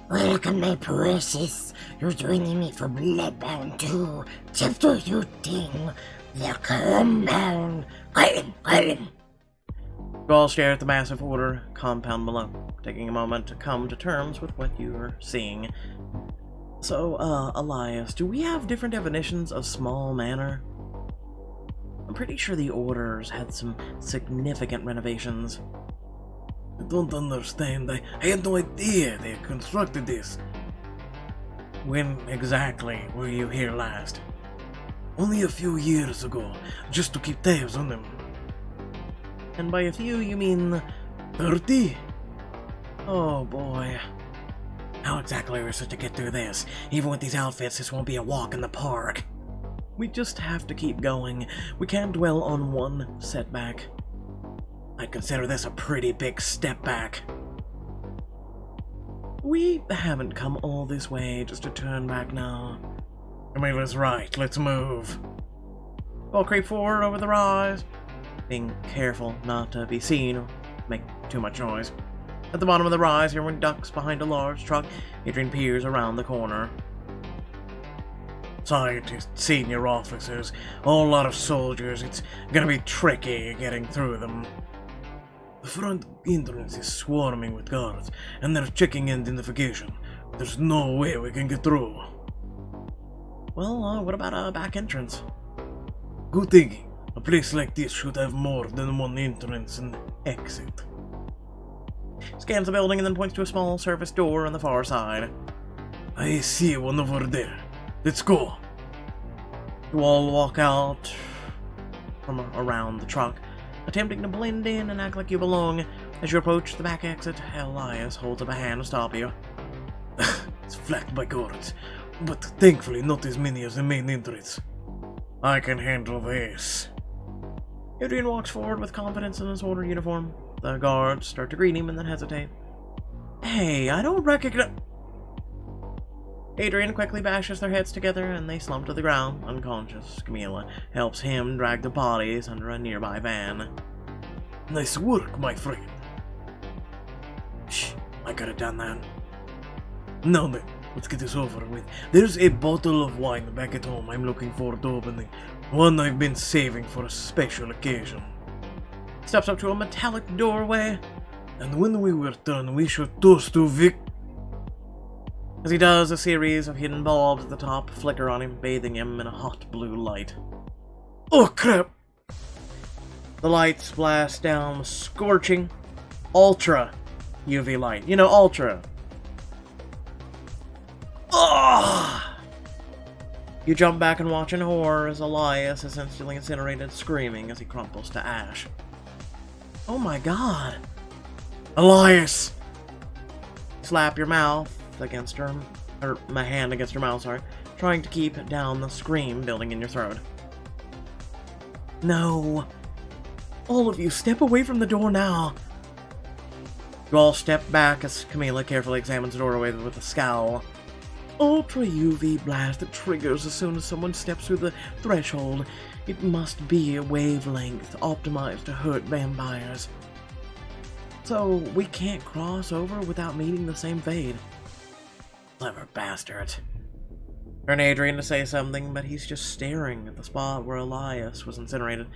Welcome, my precious. You're joining me for BloodBound 2, Chapter 13, The Compound. Quiet. You all stare at the massive order compound below, taking a moment to come to terms with what you are seeing. So, Elias, do we have different definitions of small manor? I'm pretty sure the orders had some significant renovations. I don't understand. I had no idea they constructed this. When exactly were you here last? Only a few years ago, just to keep tabs on them. And by a few, you mean 30? Oh boy. How exactly are we supposed to get through this? Even with these outfits, this won't be a walk in the park. We just have to keep going. We can't dwell on one setback. I'd consider this a pretty big step back. We haven't come all this way just to turn back now. Camilla's right, let's move. We'll creep forward over the rise, being careful not to be seen or make too much noise. At the bottom of the rise, everyone ducks behind a large truck. Adrian peers around the corner. Scientists, senior officers, a whole lot of soldiers. It's gonna be tricky getting through them. The front entrance is swarming with guards, and they're checking identification. There's no way we can get through. Well, what about a back entrance? Good thinking. A place like this should have more than one entrance and exit. Scans the building and then points to a small service door on the far side. I see one over there. Let's go. You all walk out from around the truck, attempting to blend in and act like you belong. As you approach the back exit, Elias holds up a hand to stop you. It's flanked by guards, but thankfully not as many as the main entrance. I can handle this. Adrian walks forward with confidence in his ordered uniform. The guards start to greet him and then hesitate. Hey, I don't recognize... Adrian quickly bashes their heads together and they slump to the ground, unconscious. Camila helps him drag the bodies under a nearby van. Nice work, my friend. Shh, I could have done that. Now then, let's get this over with. There's a bottle of wine back at home I'm looking forward to opening. One I've been saving for a special occasion. Steps up to a metallic doorway. And when we return, we should toast to Vic. As he does, a series of hidden bulbs at the top flicker on him, bathing him in a hot blue light. Oh crap! The lights blast down scorching, ultra UV light. You know, ultra. Ah! You jump back and watch in horror as Elias is instantly incinerated, screaming as he crumples to ash. Oh my god. Elias! Slap your mouth against her, or my hand against her mouth, sorry, trying to keep down the scream building in your throat. No. All of you, step away from the door now. You all step back as Camila carefully examines the doorway with a scowl. Ultra UV blast that triggers as soon as someone steps through the threshold. It must be a wavelength optimized to hurt vampires. So we can't cross over without meeting the same fate. Clever bastard. Turn Adrian to say something, but he's just staring at the spot where Elias was incinerated,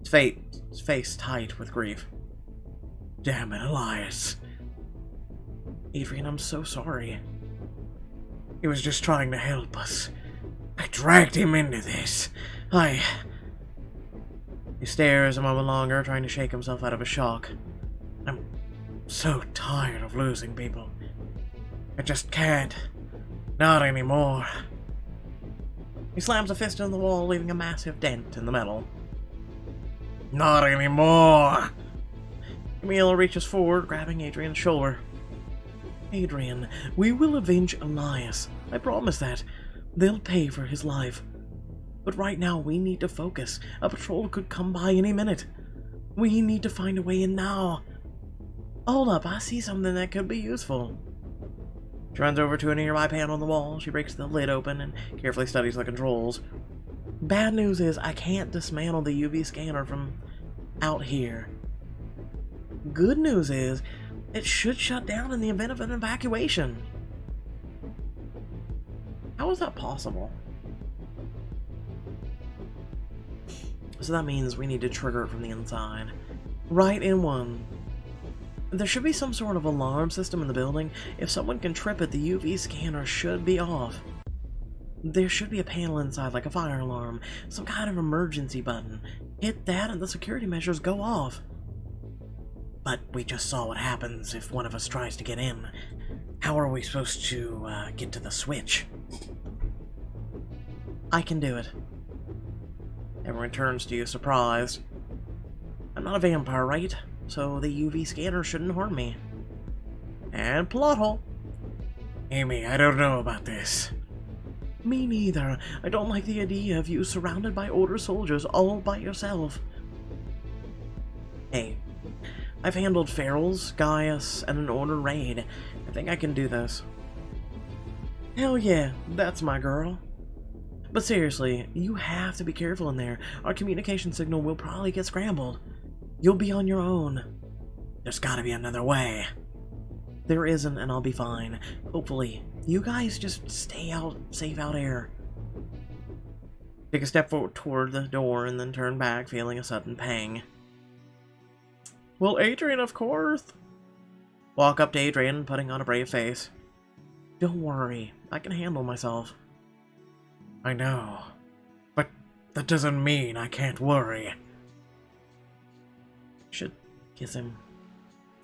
his face tight with grief. Damn it, Elias. Adrian, I'm so sorry. He was just trying to help us. I dragged him into this. He stares a moment longer, trying to shake himself out of his shock. I'm so tired of losing people. I just can't. Not anymore. He slams a fist in the wall, leaving a massive dent in the metal. Not anymore! Camila reaches forward, grabbing Adrian's shoulder. Adrian, we will avenge Elias. I promise that. They'll pay for his life. But right now, we need to focus. A patrol could come by any minute. We need to find a way in now. Hold up, I see something that could be useful. She runs over to a nearby panel on the wall. She breaks the lid open and carefully studies the controls. Bad news is I can't dismantle the UV scanner from out here. Good news is it should shut down in the event of an evacuation. How is that possible? So that means we need to trigger it from the inside. Right in one. There should be some sort of alarm system in the building. If someone can trip it, the UV scanner should be off. There should be a panel inside, like a fire alarm, some kind of emergency button. Hit that and the security measures go off. But we just saw what happens if one of us tries to get in. How are we supposed to get to the switch? I can do it. Everyone turns to you surprised. I'm not a vampire, right? So the UV scanner shouldn't harm me. And plot hole. Amy, I don't know about this. Me neither. I don't like the idea of you surrounded by older soldiers all by yourself. Hey, I've handled ferals, Gaius, and an order raid. I think I can do this. Hell yeah, that's my girl. But seriously, you have to be careful in there. Our communication signal will probably get scrambled. You'll be on your own. There's gotta be another way. There isn't, and I'll be fine. Hopefully. You guys just stay out, safe out air. Take a step forward toward the door and then turn back, feeling a sudden pang. Well, Adrian, of course. Walk up to Adrian, putting on a brave face. Don't worry, I can handle myself. I know, but that doesn't mean I can't worry. Should kiss him.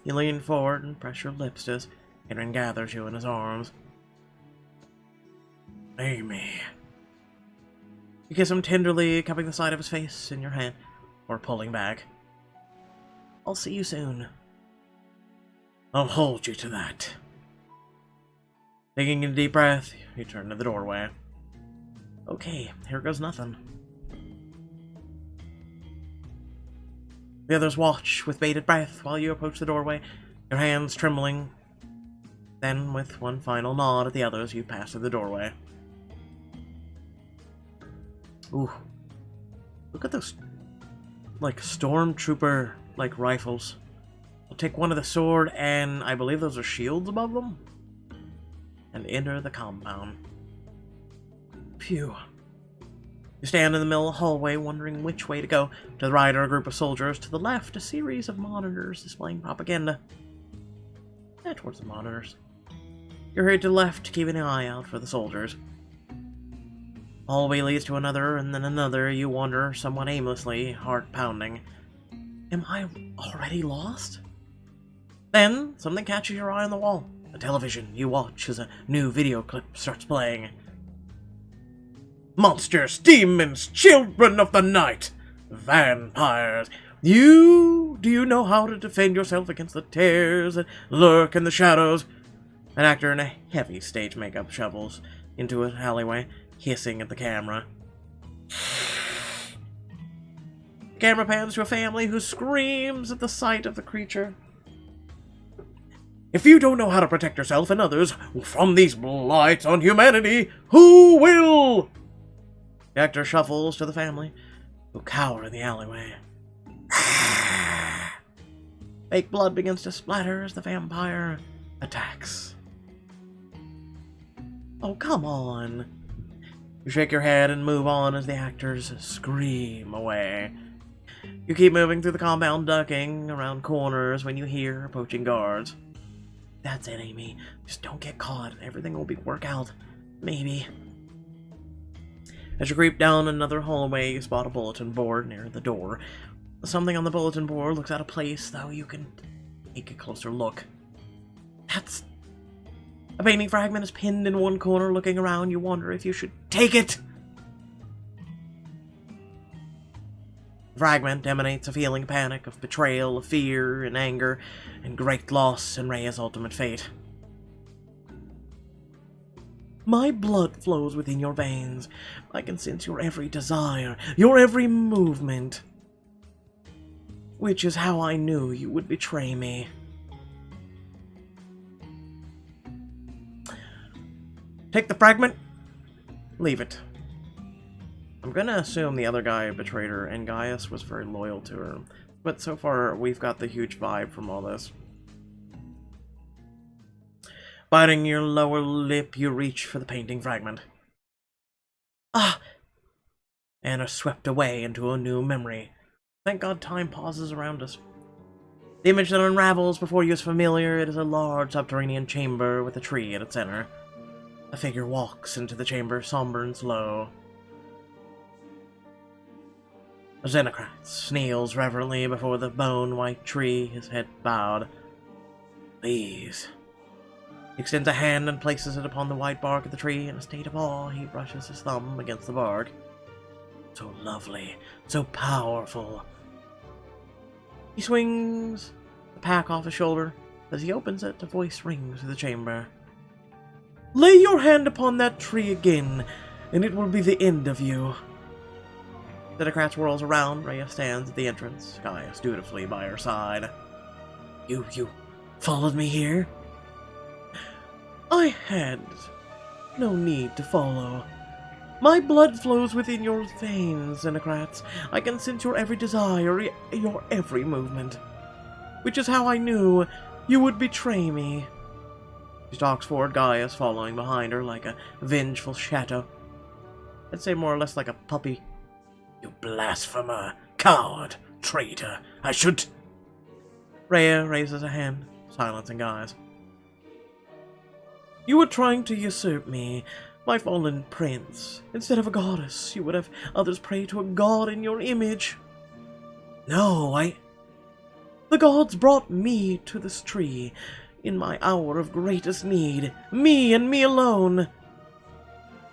You lean forward and press your lips as Adrian gathers you in his arms. Amy. You kiss him tenderly, cupping the side of his face in your hand, or pulling back. I'll see you soon. I'll hold you to that. Taking a deep breath, you turn to the doorway. Okay, here goes nothing. The others watch with bated breath while you approach the doorway, your hands trembling. Then, with one final nod at the others, you pass through the doorway. Ooh. Look at those, like, stormtrooper, like, rifles. I'll take one of the sword, and I believe those are shields above them, and enter the compound. Phew. You stand in the middle of the hallway, wondering which way to go. To the right are a group of soldiers. To the left, a series of monitors displaying propaganda. Head towards the monitors. You're headed to the left, keeping an eye out for the soldiers. Hallway leads to another, and then another. You wander somewhat aimlessly, heart pounding. Am I already lost? Then, something catches your eye on the wall. A television. You watch as a new video clip starts playing. Monsters, demons, children of the night, vampires. Do you know how to defend yourself against the terrors that lurk in the shadows? An actor in a heavy stage makeup shovels into an alleyway, hissing at the camera. The camera pans to a family who screams at the sight of the creature. If you don't know how to protect yourself and others from these blights on humanity, who will? The actor shuffles to the family, who cower in the alleyway. Fake blood begins to splatter as the vampire attacks. Oh, come on. You shake your head and move on as the actors scream away. You keep moving through the compound, ducking around corners when you hear approaching guards. That's it, Amy. Just don't get caught. Everything will work out. Maybe. As you creep down another hallway, you spot a bulletin board near the door. Something on the bulletin board looks out of place, though you can take a closer look. That's... A painting fragment is pinned in one corner. Looking around, you wonder if you should take it. The fragment emanates a feeling of panic, of betrayal, of fear, and anger, and great loss in Rhea's ultimate fate. My blood flows within your veins. I can sense your every desire, your every movement. Which is how I knew you would betray me. Take the fragment. Leave it. I'm gonna assume the other guy betrayed her, and Gaius was very loyal to her. But so far, we've got the huge vibe from all this. Biting your lower lip, you reach for the painting fragment. Ah! And are swept away into a new memory. Thank God time pauses around us. The image that unravels before you is familiar. It is a large subterranean chamber with a tree at its center. A figure walks into the chamber, somber and slow. A Xenocrat kneels reverently before the bone-white tree, his head bowed. Please. He extends a hand and places it upon the white bark of the tree. In a state of awe, he brushes his thumb against the bark. So lovely, so powerful. He swings the pack off his shoulder. As he opens it, a voice rings through the chamber. Lay your hand upon that tree again, and it will be the end of you. The Xenocrat whirls around. Rhea stands at the entrance, Gaius dutifully by her side. You followed me here? I had no need to follow. My blood flows within your veins, Xenocrats. I can sense your every desire, your every movement. Which is how I knew you would betray me. She stalks forward, Gaius following behind her like a vengeful shadow. I'd say more or less like a puppy. You blasphemer, coward, traitor, I should... Rhea raises a hand, silencing Gaius. You were trying to usurp me, my fallen prince. Instead of a goddess, you would have others pray to a god in your image. No, The gods brought me to this tree in my hour of greatest need. Me and me alone.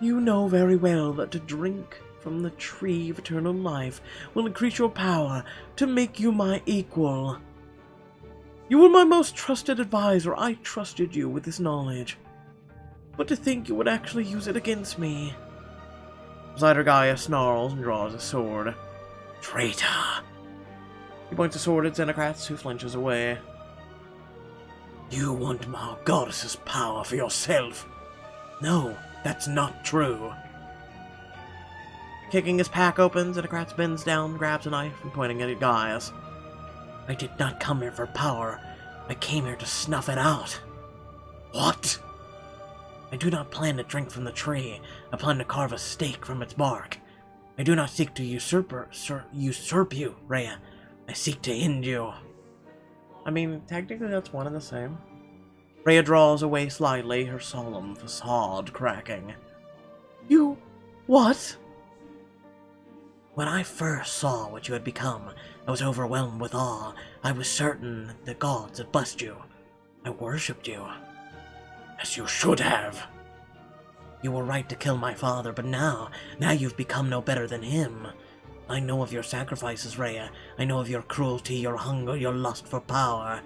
You know very well that to drink from the tree of eternal life will increase your power to make you my equal. You were my most trusted advisor. I trusted you with this knowledge. But to think you would actually use it against me. Beside her, Gaius snarls and draws his sword. Traitor! He points a sword at Xenocrats, who flinches away. You want my goddess's power for yourself? No, that's not true. Kicking his pack open, Xenocrats bends down, grabs a knife, and pointing it at Gaius. I did not come here for power. I came here to snuff it out. What? I do not plan to drink from the tree. I plan to carve a stake from its bark. I do not seek to usurp you, Rhea. I seek to end you. I mean, technically that's one and the same. Rhea draws away slightly, her solemn facade cracking. You... what? When I first saw what you had become, I was overwhelmed with awe. I was certain the gods had blessed you. I worshipped you. As you should have. You were right to kill my father, but now you've become no better than him. I know of your sacrifices, Rhea. I know of your cruelty, your hunger, your lust for power.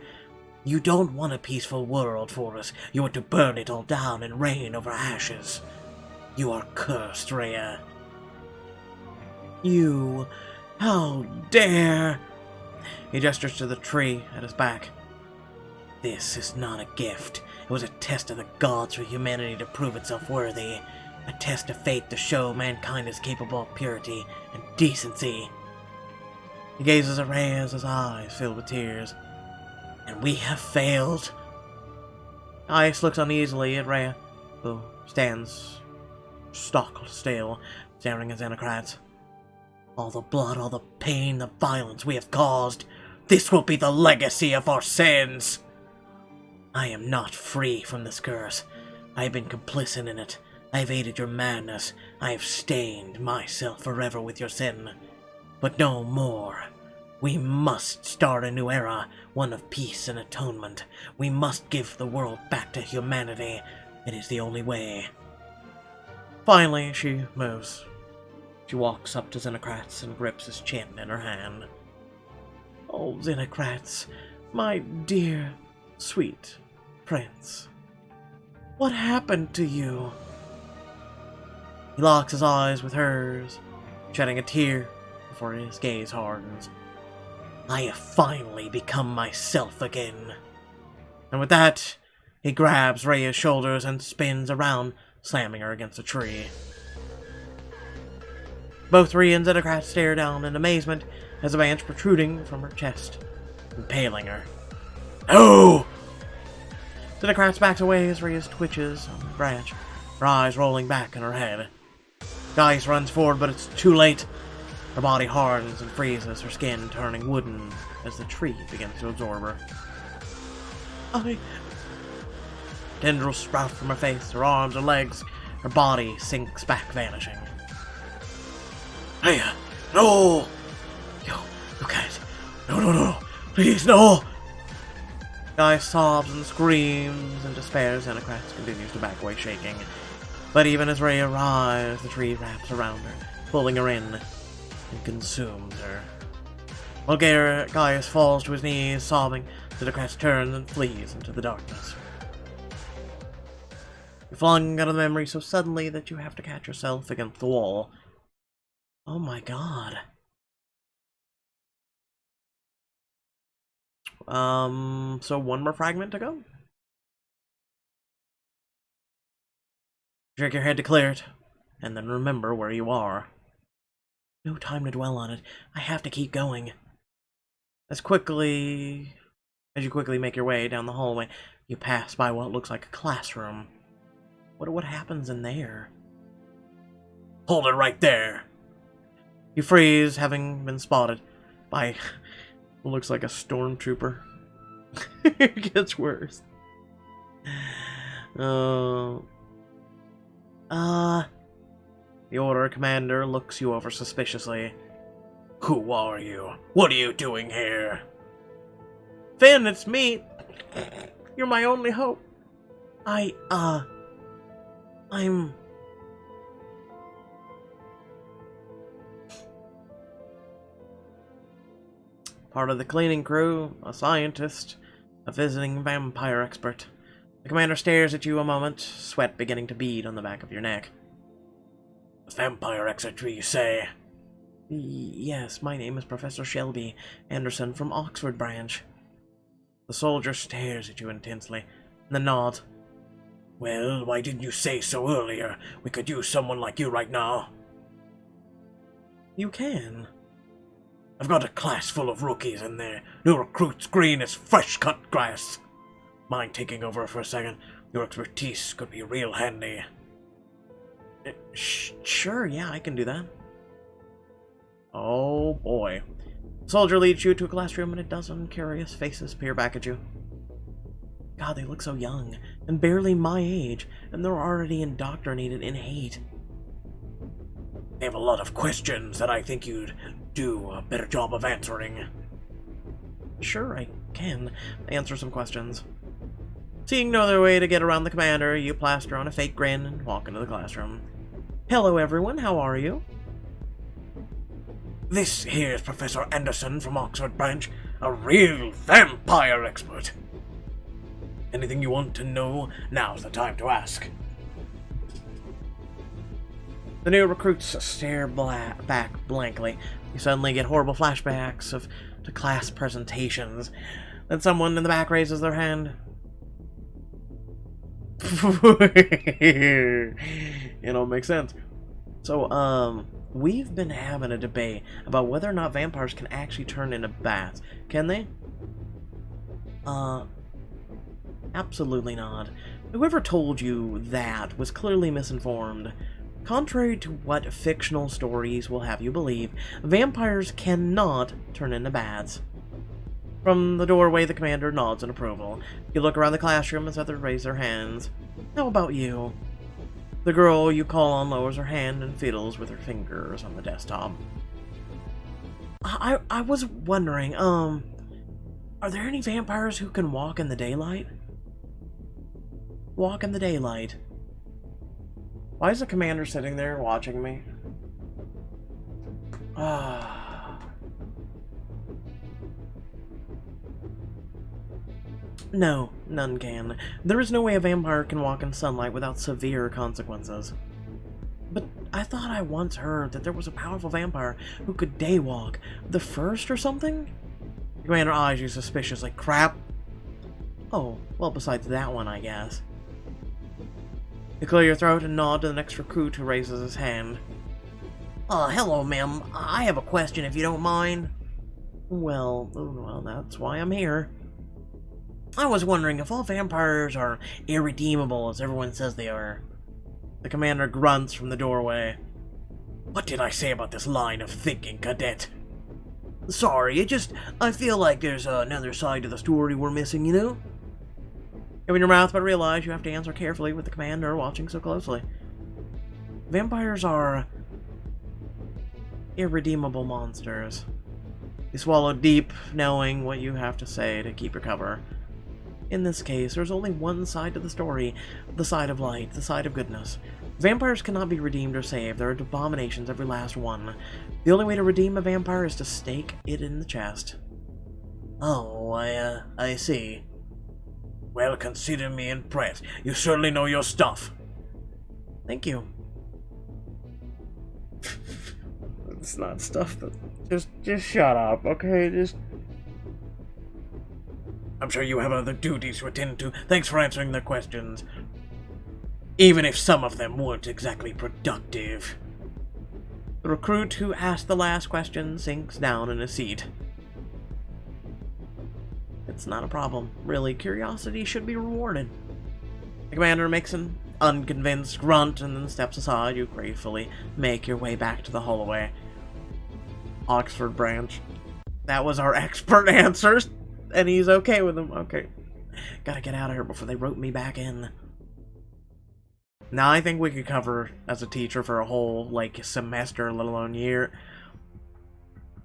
You don't want a peaceful world for us. You want to burn it all down and reign over ashes. You are cursed, Rhea. You... how dare... He gestures to the tree at his back. This is not a gift. It was a test of the gods for humanity to prove itself worthy. A test of fate to show mankind is capable of purity and decency. He gazes at Rhea as his eyes fill with tears. And we have failed. Gaius looks uneasily at Rhea, who stands stock still, staring at Xenocrats. All the blood, all the pain, the violence we have caused. This will be the legacy of our sins. I am not free from this curse. I have been complicit in it. I have aided your madness. I have stained myself forever with your sin. But no more. We must start a new era, one of peace and atonement. We must give the world back to humanity. It is the only way. Finally, she moves. She walks up to Xenocrats and grips his chin in her hand. Oh, Xenocrats, my dear, sweet prince. What happened to you? He locks his eyes with hers, shedding a tear before his gaze hardens. I have finally become myself again. And with that, he grabs Rhea's shoulders and spins around, slamming her against a tree. Both Rhea and Xenocrat stare down in amazement as a branch protruding from her chest, impaling her. No! Xenocrat backs away as Rhea twitches on the branch, her eyes rolling back in her head. Gaius runs forward, but it's too late. Her body hardens and freezes, her skin turning wooden as the tree begins to absorb her. Tendrils sprout from her face, her arms, her legs. Her body sinks back, vanishing. Hey, no! You can't. No. Please, no! Gaius sobs and screams and despairs. Xenocrats continues to back away, shaking. But even as Ray arrives, the tree wraps around her, pulling her in, and consumes her. While Gaius falls to his knees, sobbing, Xenocrats turns and flees into the darkness. You're flung out of the memory so suddenly that you have to catch yourself against the wall. Oh my god. So one more fragment to go? Jerk your head to clear it, and then remember where you are. No time to dwell on it. I have to keep going. As you quickly make your way down the hallway, you pass by what looks like a classroom. What happens in there? Hold it right there. You freeze, having been spotted by what looks like a stormtrooper. It gets worse. The Order Commander looks you over suspiciously. Who are you? What are you doing here? Finn, it's me. You're my only hope. I'm... part of the cleaning crew, a scientist, a visiting vampire expert. The commander stares at you a moment, sweat beginning to bead on the back of your neck. A vampire expert, you say? Yes, my name is Professor Shelby Anderson from Oxford branch. The soldier stares at you intensely, and then nods. Well, why didn't you say so earlier? We could use someone like you right now. You can. I've got a class full of rookies in there. New recruits green as fresh-cut grass. Mind taking over for a second? Your expertise could be real handy. Sure, yeah, I can do that. Oh boy. The soldier leads you to a classroom and a dozen curious faces peer back at you. God, they look so young, and barely my age, and they're already indoctrinated in hate. They have a lot of questions that I think you'd do a better job of answering. Sure, I can answer some questions. Seeing no other way to get around the commander, you plaster on a fake grin and walk into the classroom. Hello everyone, how are you? This here's Professor Anderson from Oxford branch, a real vampire expert. Anything you want to know, now's the time to ask. The new recruits stare back blankly. You suddenly get horrible flashbacks to class presentations. Then someone in the back raises their hand. It all makes sense. So, we've been having a debate about whether or not vampires can actually turn into bats. Can they? Absolutely not. Whoever told you that was clearly misinformed. Contrary to what fictional stories will have you believe, vampires cannot turn into bats. From the doorway, the commander nods in approval. You look around the classroom as others raise their hands. How about you? The girl you call on lowers her hand and fiddles with her fingers on the desktop. I was wondering, are there any vampires who can walk in the daylight? Walk in the daylight. Why is the commander sitting there watching me? No, none can. There is no way a vampire can walk in sunlight without severe consequences. But I thought I once heard that there was a powerful vampire who could daywalk. The first or something? The commander eyes you suspiciously. Crap. Oh, well, besides that one, I guess. You clear your throat and nod to the next recruit who raises his hand. Hello, ma'am. I have a question, if you don't mind. Well, that's why I'm here. I was wondering if all vampires are irredeemable as everyone says they are. The commander grunts from the doorway. What did I say about this line of thinking, Cadet? Sorry, I feel like there's another side to the story we're missing, you know? Open your mouth, but realize you have to answer carefully with the commander watching so closely. Vampires are irredeemable monsters. You swallow deep, knowing what you have to say to keep your cover. In this case, there's only one side to the story, the side of light, the side of goodness. Vampires cannot be redeemed or saved. They're abominations, every last one. The only way to redeem a vampire is to stake it in the chest. Oh, I see. Well, consider me impressed. You certainly know your stuff. Thank you. It's not stuff, but just shut up, okay? I'm sure you have other duties to attend to. Thanks for answering the questions. Even if some of them weren't exactly productive. The recruit who asked the last question sinks down in his seat. It's not a problem. Really, curiosity should be rewarded. The commander makes an unconvinced grunt and then steps aside. You gratefully make your way back to the hallway. Oxford branch. That was our expert answers, and he's okay with them. Okay. Gotta get out of here before they rope me back in. Now I think we could cover as a teacher for a whole, semester, let alone year.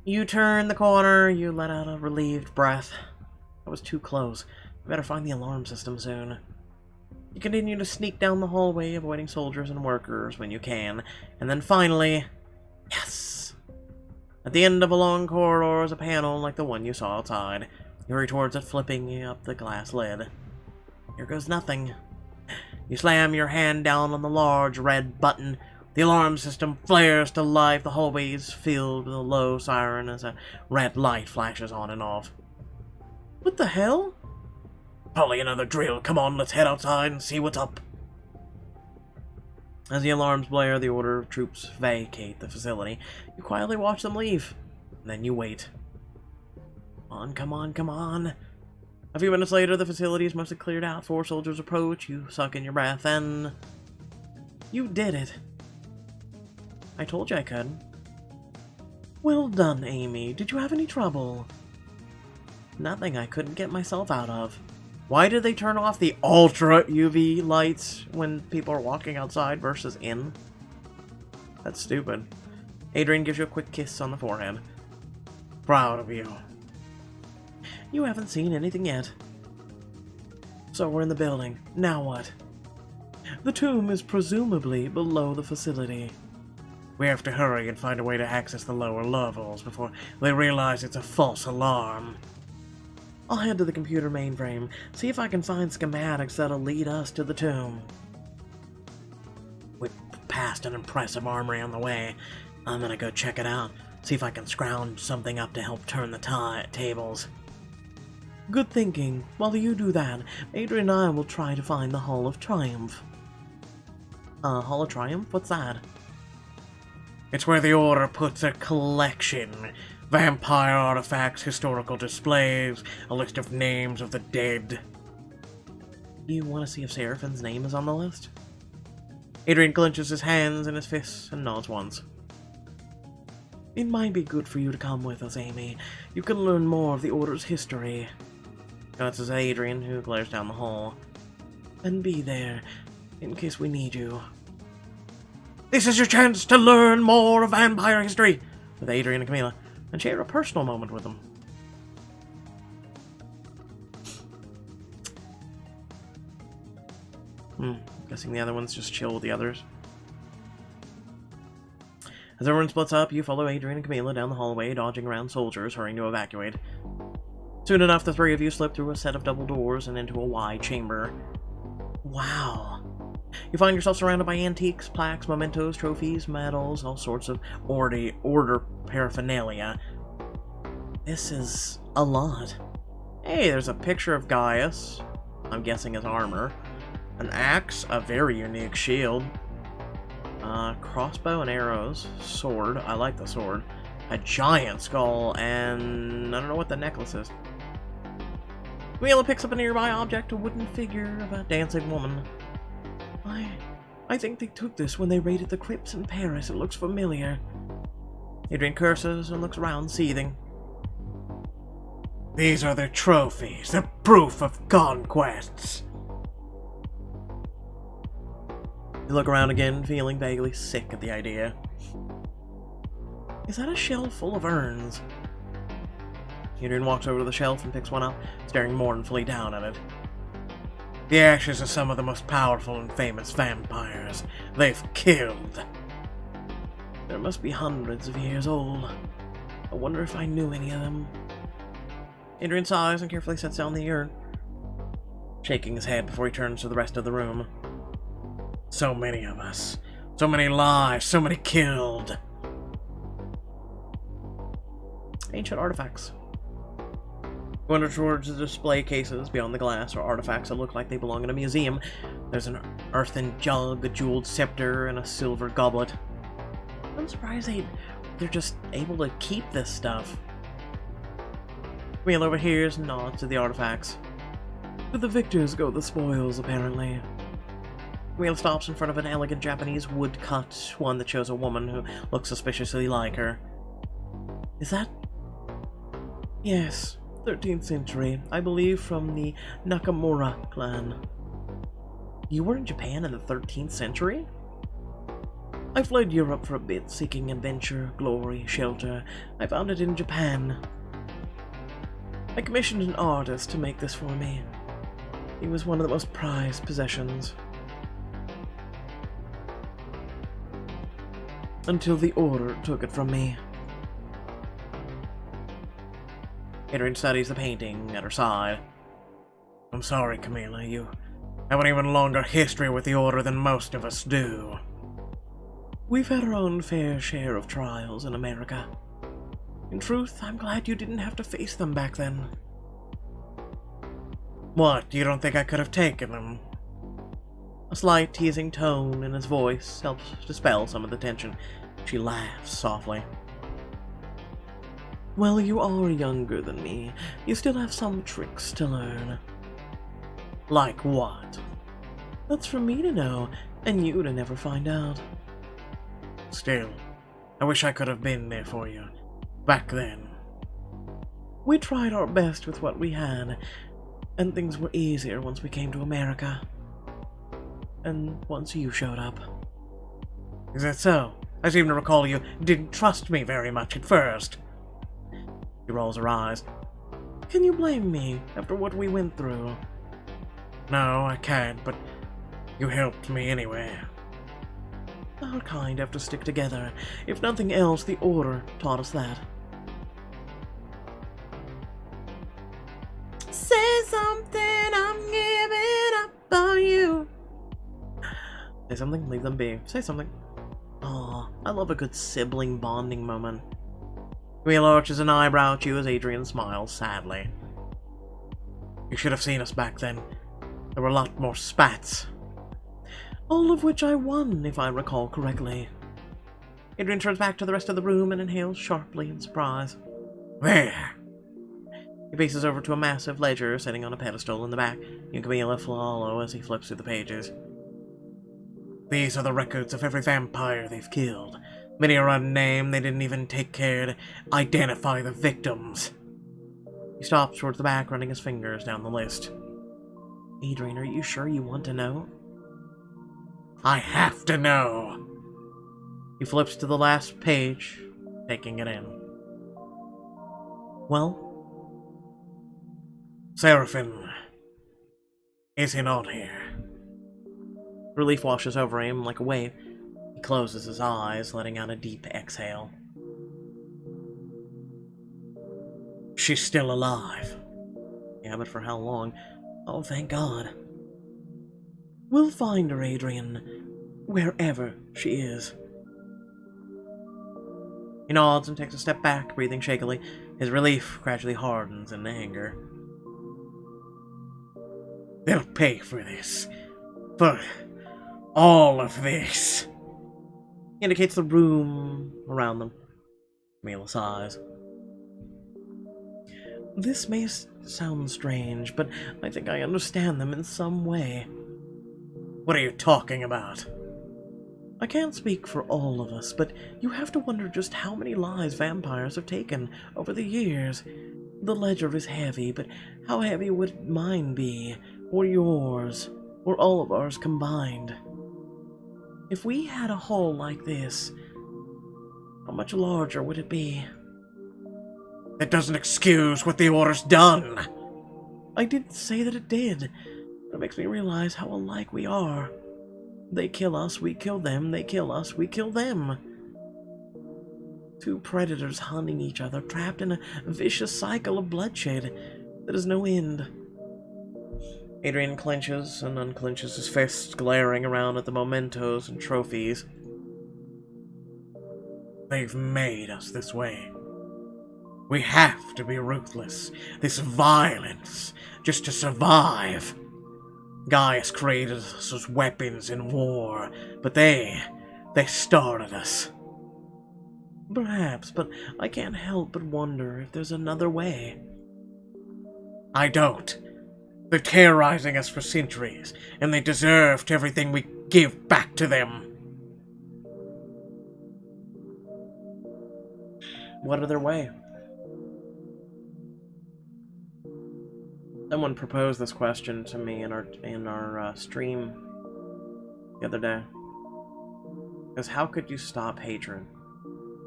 You turn the corner, you let out a relieved breath. That was too close. We better find the alarm system soon. You continue to sneak down the hallway, avoiding soldiers and workers when you can. And then finally... Yes! At the end of a long corridor is a panel like the one you saw outside. You hurry towards it, flipping up the glass lid. Here goes nothing. You slam your hand down on the large red button. The alarm system flares to life. The hallway is filled with a low siren as a red light flashes on and off. What the hell? Probably another drill. Come on, let's head outside and see what's up. As the alarms blare, the order of troops vacate the facility. You quietly watch them leave. And then you wait. Come on, come on, come on. A few minutes later, the facility is mostly cleared out. 4 soldiers approach. You suck in your breath, and... You did it. I told you I could. Well done, Amy. Did you have any trouble? Nothing I couldn't get myself out of. Why did they turn off the ultra UV lights when people are walking outside versus in? That's stupid. Adrian gives you a quick kiss on the forehead. Proud of you. You haven't seen anything yet. So we're in the building. Now what? The tomb is presumably below the facility. We have to hurry and find a way to access the lower levels before they realize it's a false alarm. I'll head to the computer mainframe, see if I can find schematics that'll lead us to the tomb. We passed an impressive armory on the way. I'm gonna go check it out, see if I can scrounge something up to help turn the tables. Good thinking. While you do that, Adrian and I will try to find the Hall of Triumph. Hall of Triumph? What's that? It's where the Order puts a collection. Vampire artifacts, historical displays, a list of names of the dead. You want to see if Seraphine's name is on the list? Adrian clenches his hands in his fists and nods once. It might be good for you to come with us, Amy. You can learn more of the Order's history. That's Adrian, who glares down the hall. And be there, in case we need you. This is your chance to learn more of vampire history! With Adrian and Camilla, and share a personal moment with them. Guessing the other ones just chill with the others. As everyone splits up, you follow Adrian and Camilla down the hallway, dodging around soldiers hurrying to evacuate. Soon enough, the 3 of you slip through a set of double doors and into a wide chamber. Wow. You find yourself surrounded by antiques, plaques, mementos, trophies, medals, all sorts of order paraphernalia. This is a lot. Hey, there's a picture of Gaius. I'm guessing his armor. An axe, a very unique shield. Crossbow and arrows. Sword, I like the sword. A giant skull, and I don't know what the necklace is. Camilla picks up a nearby object, a wooden figure of a dancing woman. I think they took this when they raided the crypts in Paris. It looks familiar. Adrian curses and looks around, seething. These are their trophies, the proof of conquests. You look around again, feeling vaguely sick at the idea. Is that a shelf full of urns? Adrian walks over to the shelf and picks one up, staring mournfully down at it. The ashes of some of the most powerful and famous vampires they've killed. There must be hundreds of years old. I wonder if I knew any of them. Adrian sighs and carefully sets down the urn, shaking his head before he turns to the rest of the room. So many of us. So many lives. So many killed. Ancient artifacts. Wander towards the display cases beyond the glass are artifacts that look like they belong in a museum. There's an earthen jug, a jeweled scepter, and a silver goblet. I'm surprised they're just able to keep this stuff. Camille overhears and nods to the artifacts. To the victors go the spoils, apparently. Camille stops in front of an elegant Japanese woodcut, one that shows a woman who looks suspiciously like her. Is that... Yes, 13th century, I believe from the Nakamura clan. You were in Japan in the 13th century? I fled Europe for a bit, seeking adventure, glory, shelter. I found it in Japan. I commissioned an artist to make this for me. He was one of the most prized possessions. Until the Order took it from me. Adrian studies the painting at her side. I'm sorry, Camilla. You have an even longer history with the Order than most of us do. We've had our own fair share of trials in America. In truth, I'm glad you didn't have to face them back then. What, you don't think I could have taken them? A slight teasing tone in his voice helps dispel some of the tension. She laughs softly. Well, you are younger than me. You still have some tricks to learn. Like what? That's for me to know, and you to never find out. Still, I wish I could have been there for you. Back then. We tried our best with what we had, and things were easier once we came to America. And once you showed up. Is that so? I seem to recall you didn't trust me very much at first. She rolls her eyes. Can you blame me after what we went through? No, I can't, but you helped me anyway. Our kind have to stick together. If nothing else, the Order taught us that. Say something, I'm giving up on you. Say something, leave them be. Say something. Aw, I love a good sibling bonding moment. Camille arches an eyebrow at you as Adrian smiles sadly. You should have seen us back then. There were a lot more spats. All of which I won, if I recall correctly. Adrian turns back to the rest of the room and inhales sharply in surprise. There! He faces over to a massive ledger sitting on a pedestal in the back. You and Camilla follow as he flips through the pages. These are the records of every vampire they've killed. Many are unnamed, they didn't even take care to identify the victims. He stops towards the back, running his fingers down the list. Adrian, are you sure you want to know? I have to know! He flips to the last page, taking it in. Well? Seraphim. Is he not here? Relief washes over him like a wave. He closes his eyes, letting out a deep exhale. She's still alive. Yeah, but for how long? Oh, thank God. We'll find her, Adrian, wherever she is. He nods and takes a step back, breathing shakily. His relief gradually hardens into anger. They'll pay for this. For all of this. He indicates the room around them. Camilla sighs. This may sound strange, but I think I understand them in some way. What are you talking about? I can't speak for all of us, but you have to wonder just how many lives vampires have taken over the years. The ledger is heavy, but how heavy would mine be, or yours, or all of ours combined? If we had a hull like this, how much larger would it be? That doesn't excuse what the Order's done. I didn't say that it did. It makes me realize how alike we are. They kill us, we kill them. They kill us, we kill them. Two predators hunting each other, trapped in a vicious cycle of bloodshed that has no end. Adrian clenches and unclenches his fist, glaring around at the mementos and trophies. They've made us this way. We have to be ruthless. This violence, just to survive. Gaius created us as weapons in war, but they started us. Perhaps, but I can't help but wonder if there's another way. I don't. They're terrorizing us for centuries, and they deserved everything we give back to them. What other way? Someone proposed this question to me in our stream the other day. Because how could you stop hatred?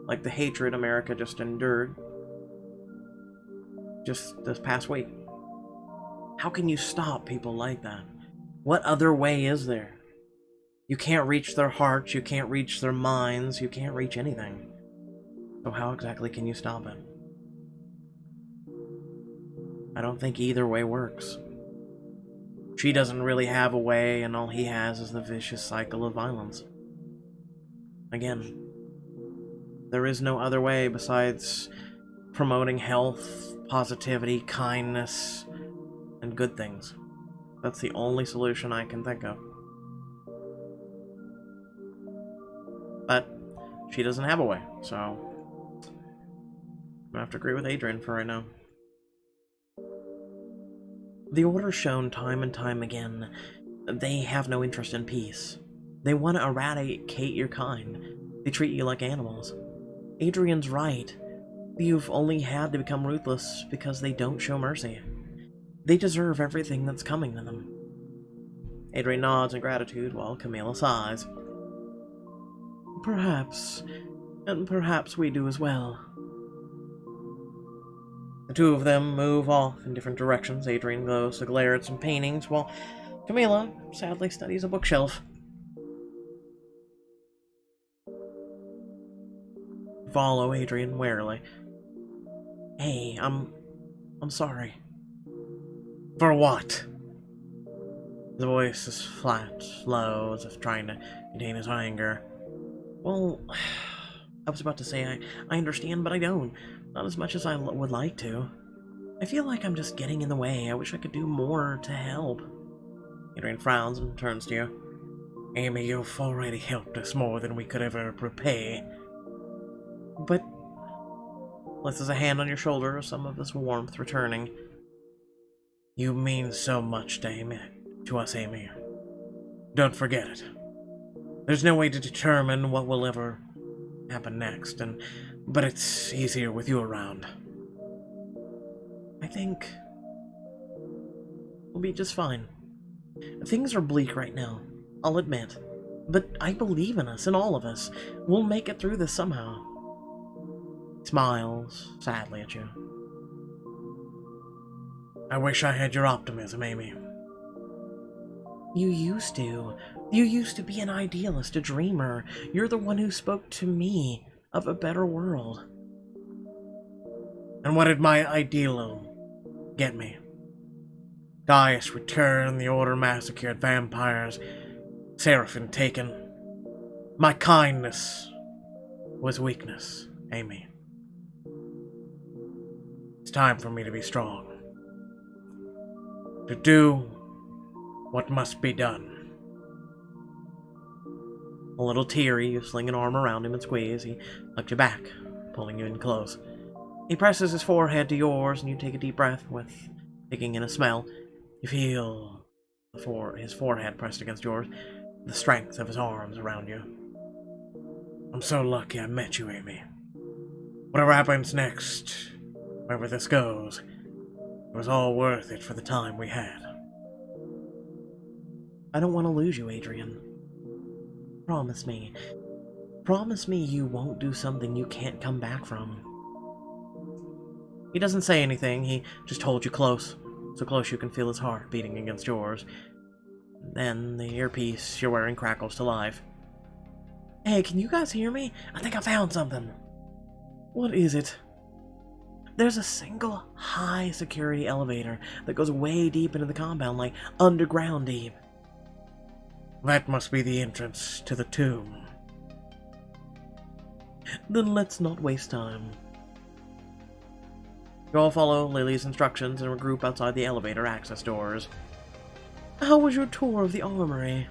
Like the hatred America just endured just this past week. How can you stop people like that? What other way is there? You can't reach their hearts, you can't reach their minds, you can't reach anything. So how exactly can you stop it? I don't think either way works. She doesn't really have a way, and all he has is the vicious cycle of violence. Again, there is no other way besides promoting health, positivity, kindness, and good things. That's the only solution I can think of. But she doesn't have a way, so I'm gonna have to agree with Adrian for right now. The Order's shown time and time again they have no interest in peace. They want to eradicate your kind. They treat you like animals. Adrian's right. You've only had to become ruthless because they don't show mercy. They deserve everything that's coming to them. Adrian nods in gratitude while Camilla sighs. Perhaps, and perhaps we do as well. The two of them move off in different directions. Adrian goes to glare at some paintings, while Camilla sadly studies a bookshelf. Follow Adrian warily. Hey, I'm sorry. For what? The voice is flat, low, as if trying to contain his anger. Well, I was about to say I understand, but I don't. Not as much as I would like to. I feel like I'm just getting in the way. I wish I could do more to help. Adrian frowns and turns to you. Amy, you've already helped us more than we could ever repay. But places a hand on your shoulder, some of his warmth returning. You mean so much to us, Amy. Don't forget it. There's no way to determine what will ever happen next, but it's easier with you around. I think we'll be just fine. Things are bleak right now, I'll admit. But I believe in us, in all of us. We'll make it through this somehow. He smiles sadly at you. I wish I had your optimism, Amy. You used to. You used to be an idealist, a dreamer. You're the one who spoke to me of a better world. And what did my idealism get me? Gaius returned, the Order massacred vampires, Seraphim taken. My kindness was weakness, Amy. It's time for me to be strong. To do what must be done. A little teary, you sling an arm around him and squeeze. He looks you back, pulling you in close. He presses his forehead to yours, and you take a deep breath with taking in a smell. You feel his forehead pressed against yours, the strength of his arms around you. I'm so lucky I met you, Amy. Whatever happens next, wherever this goes, it was all worth it for the time we had. I don't want to lose you, Adrian. Promise me. Promise me you won't do something you can't come back from. He doesn't say anything, he just holds you close. So close you can feel his heart beating against yours. Then the earpiece you're wearing crackles to life. Hey, can you guys hear me? I think I found something. What is it? There's a single high security elevator that goes way deep into the compound, like underground deep. That must be the entrance to the tomb. Then let's not waste time. You all follow Lily's instructions and regroup outside the elevator access doors. How was your tour of the armory?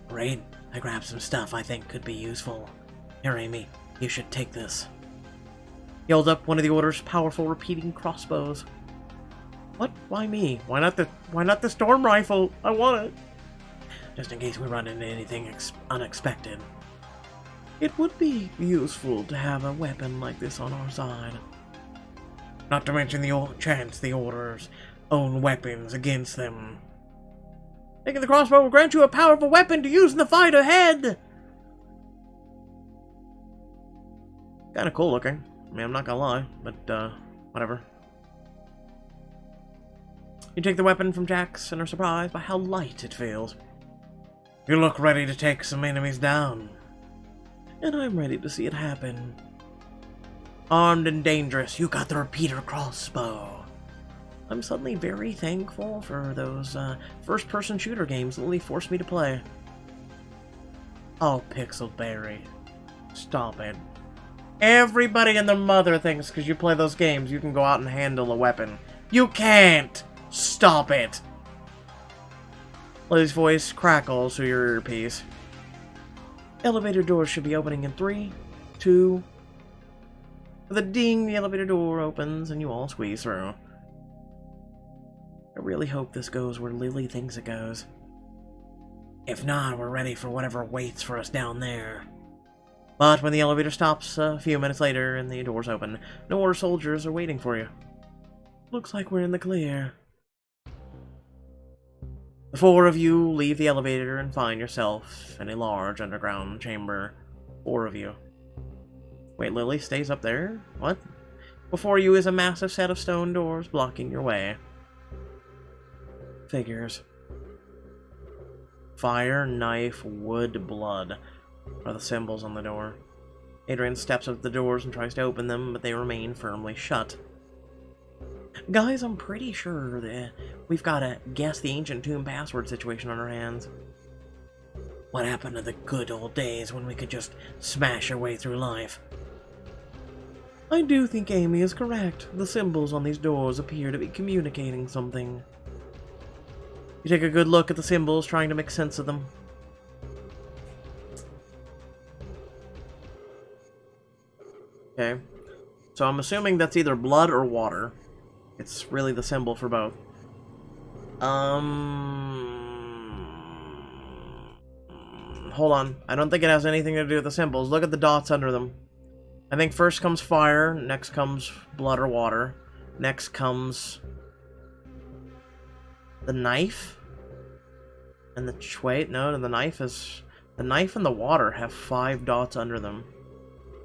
Great. I grabbed some stuff I think could be useful. Here, Amy, you should take this. He holds up one of the Order's powerful repeating crossbows. What? Why me? Why not the storm rifle? I want it. Just in case we run into anything unexpected. It would be useful to have a weapon like this on our side. Not to mention the chance the Order's own weapons against them. Taking the crossbow will grant you a powerful weapon to use in the fight ahead! Kinda cool looking. I mean, I'm not gonna lie, but, whatever. You take the weapon from Jax and are surprised by how light it feels. You look ready to take some enemies down. And I'm ready to see it happen. Armed and dangerous, you got the repeater crossbow. I'm suddenly very thankful for those first-person shooter games Lily forced me to play. Oh, Pixelberry. Stop it. Everybody and their mother thinks because you play those games you can go out and handle a weapon. You can't! Stop it! Lily's voice crackles through your earpiece. Elevator doors should be opening in 3, 2... With a ding, the elevator door opens and you all squeeze through. I really hope this goes where Lily thinks it goes. If not, we're ready for whatever waits for us down there. But when the elevator stops a few minutes later and the doors open, no more soldiers are waiting for you. Looks like we're in the clear. The 4 of you leave the elevator and find yourself in a large underground chamber. 4 of you. Wait, Lily stays up there? What? Before you is a massive set of stone doors blocking your way. Figures. Fire, knife, wood, blood are the symbols on the door. Adrian steps up the doors and tries to open them, but they remain firmly shut. Guys, I'm pretty sure that we've got a guess the ancient tomb password situation on our hands. What happened to the good old days when we could just smash our way through life? I do think Amy is correct. The symbols on these doors appear to be communicating something. You take a good look at the symbols, trying to make sense of them. Okay. So I'm assuming that's either blood or water. It's really the symbol for both. Hold on. I don't think it has anything to do with the symbols. Look at the dots under them. I think first comes fire, next comes blood or water, next comes the knife, and the wait, no, the knife and the water have 5 dots under them.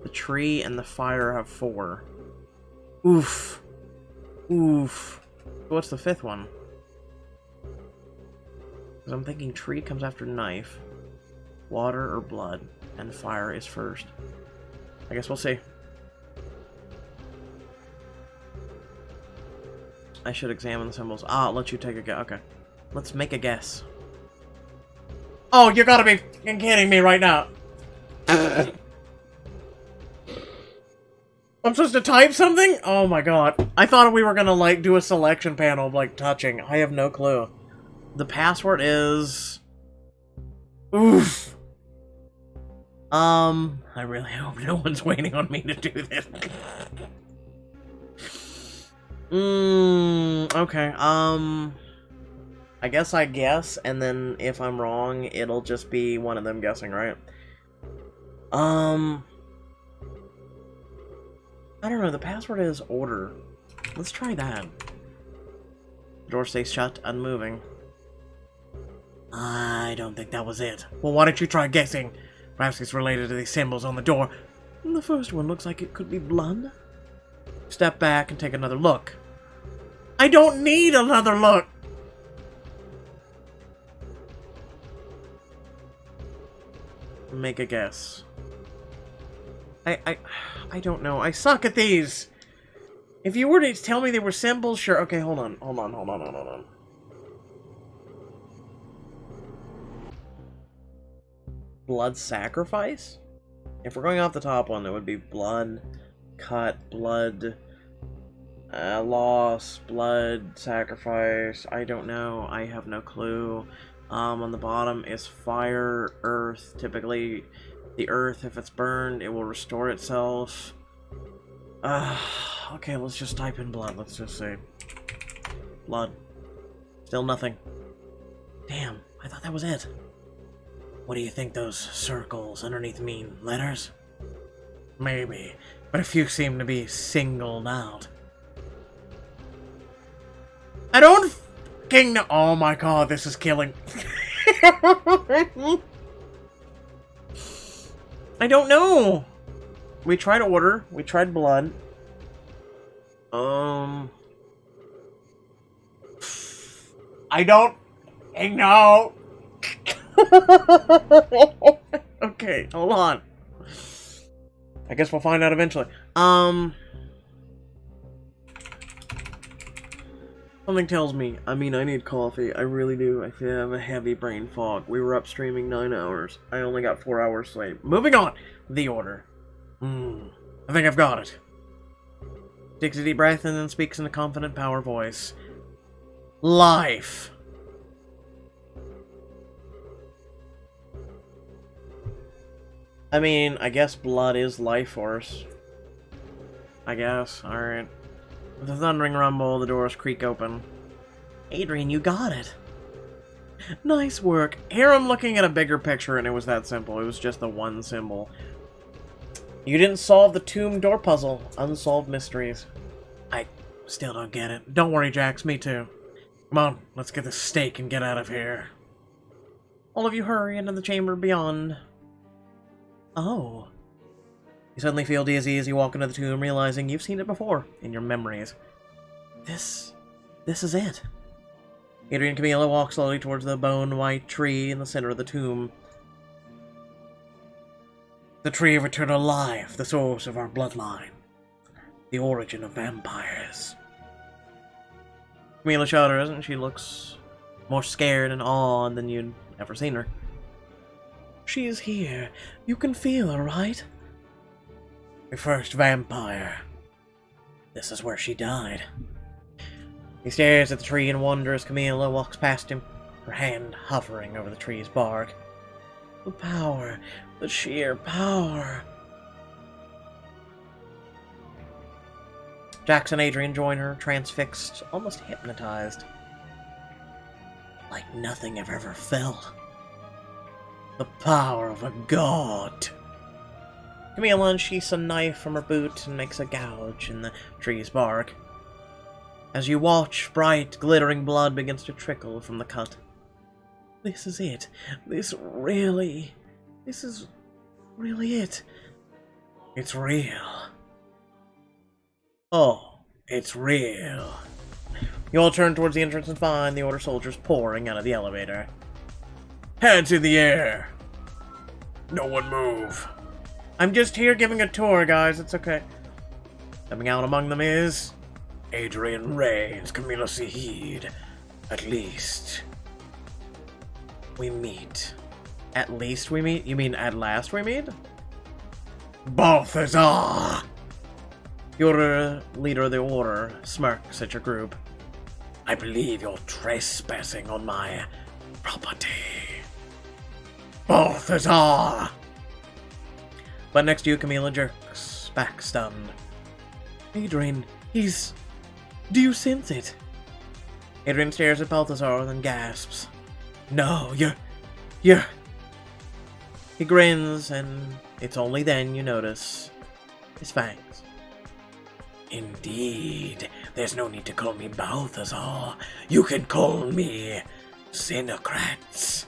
The tree and the fire have 4. Oof. Oof. What's the 5th one? Because I'm thinking tree comes after knife, water or blood, and fire is first. I guess we'll see. I should examine the symbols. Ah, I'll let you take a guess. Okay. Let's make a guess. Oh, you gotta be fucking kidding me right now. I'm supposed to type something? Oh my god. I thought we were gonna, like, do a selection panel of, like, touching. I have no clue. The password is... Oof. I really hope no one's waiting on me to do this. Okay, I guess, and then if I'm wrong, it'll just be one of them guessing, right? I don't know, the password is order. Let's try that. The door stays shut, unmoving. I don't think that was it. Well, why don't you try guessing? Perhaps it's related to these symbols on the door. The first one looks like it could be blood. Step back and take another look. I don't need another look! Make a guess. I don't know. I suck at these! If you were to tell me they were symbols, sure. Okay, hold on. Blood sacrifice? If we're going off the top one, it would be blood, cut, blood, loss, blood, sacrifice. I don't know. I have no clue. On the bottom is fire, earth. Typically, the earth, if it's burned, it will restore itself. Okay, let's just type in blood. Let's just say blood. Still nothing. Damn, I thought that was it. What do you think those circles underneath mean? Letters? Maybe, but a few seem to be singled out. I don't fucking know. Oh my god, this is killing. I don't know. We tried order. We tried blood. I don't know. Okay, hold on. I guess we'll find out eventually. Something tells me, I need coffee. I really do. I feel I have a heavy brain fog. We were up streaming 9 hours. I only got 4 hours sleep. Moving on. The order. I think I've got it. Takes a deep breath and then speaks in a confident power voice. Life. I guess blood is life force. I guess. Alright. With a thundering rumble, the doors creak open. Adrian, you got it. Nice work. Here I'm looking at a bigger picture and it was that simple. It was just the one symbol. You didn't solve the tomb door puzzle. Unsolved mysteries. I still don't get it. Don't worry, Jax. Me too. Come on, let's get the steak and get out of here. All of you hurry into the chamber beyond. Oh. You suddenly feel dizzy as you walk into the tomb, realizing you've seen it before in your memories. This is it. Adrian and Camilla walk slowly towards the bone-white tree in the center of the tomb. The tree of eternal life, the source of our bloodline. The origin of vampires. Camilla shudders and she looks more scared and awed than you'd ever seen her. She is here. You can feel her, right? Your first vampire. This is where she died. He stares at the tree in wonder as Camilla walks past him, her hand hovering over the tree's bark. The power, the sheer power. Jax and Adrian join her, transfixed, almost hypnotized. Like nothing I've ever felt. The power of a god. Camilla unsheaths a knife from her boot and makes a gouge in the tree's bark. As you watch, bright, glittering blood begins to trickle from the cut. This is it. This is really it. It's real. Oh, it's real. You all turn towards the entrance and find the Order soldiers pouring out of the elevator. Hands in the air. No one move. I'm just here giving a tour, guys. It's okay. Coming out among them is Adrian Reigns, Camilla Sahid. At least we meet. At least we meet? You mean at last we meet? Balthazar! Your leader of the Order smirks at your group. I believe you're trespassing on my property. Balthazar! But next to you, Camilla jerks back, stunned. Adrian, he's... Do you sense it? Adrian stares at Balthazar, then gasps. No, you're... He He grins, and it's only then you notice his fangs. Indeed. There's no need to call me Balthazar. You can call me Xenocrats.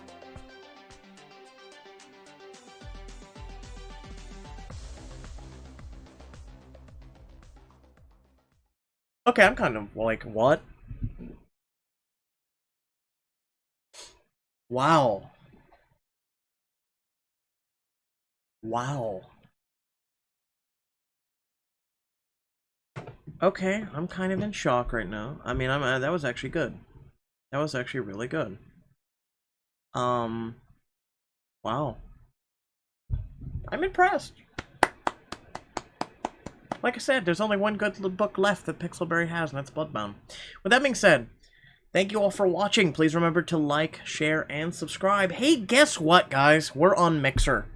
Okay, I'm kind of like, what? Wow. Wow. Okay, I'm kind of in shock right now. I mean, that was actually good. That was actually really good. Wow. I'm impressed. Like I said, there's only one good book left that Pixelberry has, and that's BloodBound. With that being said, thank you all for watching. Please remember to like, share, and subscribe. Hey, guess what, guys? We're on Mixer.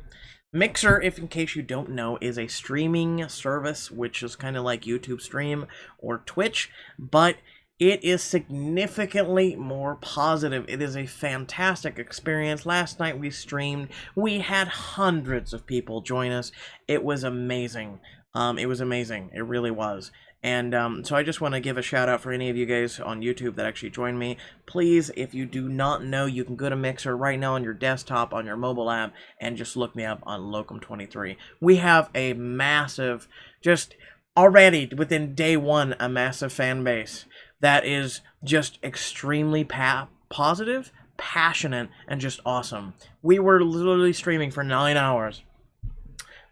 Mixer, if in case you don't know, is a streaming service, which is kind of like YouTube Stream or Twitch, but it is significantly more positive. It is a fantastic experience. Last night we streamed. We had hundreds of people join us. It was amazing. It was amazing. It really was. And so I just want to give a shout out for any of you guys on YouTube that actually joined me. Please, if you do not know, you can go to Mixer right now on your desktop, on your mobile app, and just look me up on Locum23. We have a massive, just already within day one, a massive fan base that is just extremely positive, passionate, and just awesome. We were literally streaming for 9 hours.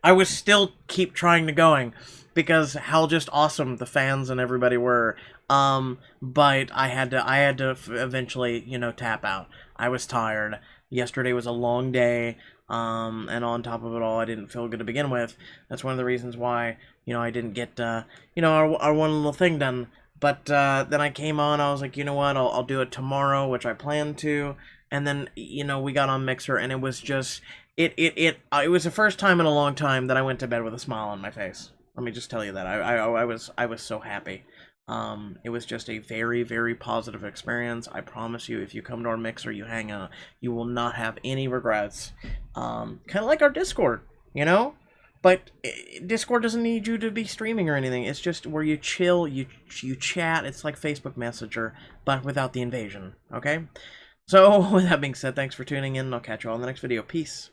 I was still keep trying to going because how just awesome the fans and everybody were. But I had to eventually, you know, tap out. I was tired. Yesterday was a long day. And on top of it all, I didn't feel good to begin with. That's one of the reasons why, you know, I didn't get, you know, our one little thing done. But then I came on, I was like, you know what, I'll do it tomorrow, which I plan to. And then, you know, we got on Mixer, and it was just, it was the first time in a long time that I went to bed with a smile on my face. Let me just tell you that. I was so happy. It was just a very, very positive experience. I promise you, if you come to our Mixer, you hang out, you will not have any regrets. Kind of like our Discord, you know? But Discord doesn't need you to be streaming or anything. It's just where you chill, you chat. It's like Facebook Messenger, but without the invasion, okay? So, with that being said, thanks for tuning in, and I'll catch you all in the next video. Peace.